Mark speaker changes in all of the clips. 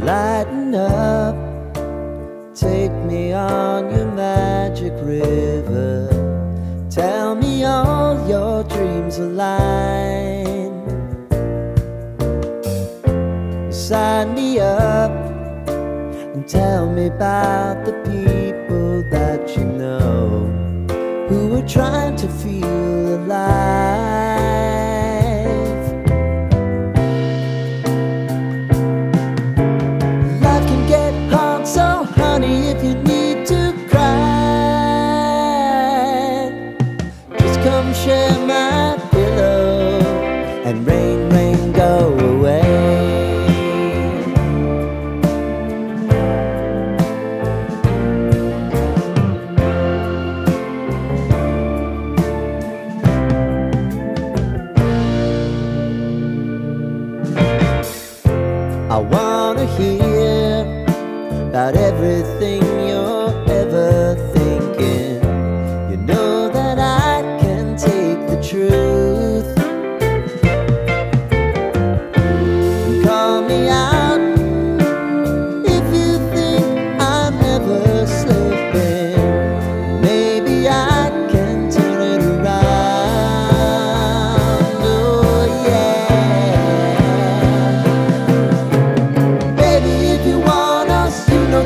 Speaker 1: Lighten up, take me on your magic river. Tell me all your dreams align. Sign me up and tell me about the people that you know who are trying to feel alive. Life can get hard, so honey, if you need to cry, just come share my pillow and rain, rain, go away. I wanna hear about everything you're ever thinking. You know that I can take the truth. And call me out if you think I'm ever slipping. Maybe I can turn it around. Oh yeah.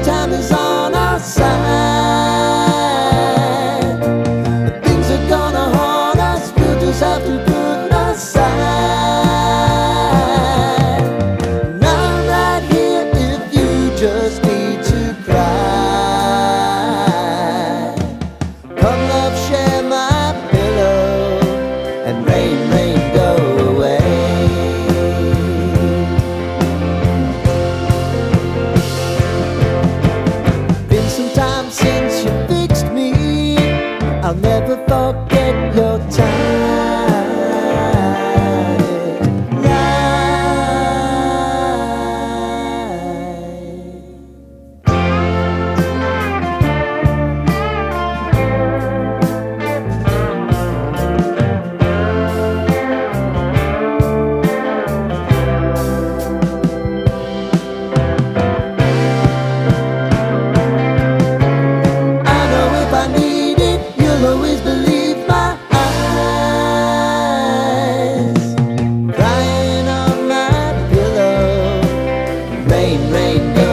Speaker 1: Time is on our side. Things are gonna haunt us, we'll just have to put aside. And I'm right here if you just need to cry. Come love, share my pillow and rain, rain, go away. Since you fixed me, I'll never forget your time. Always believe my eyes, crying on my pillow, rain, rain, rain.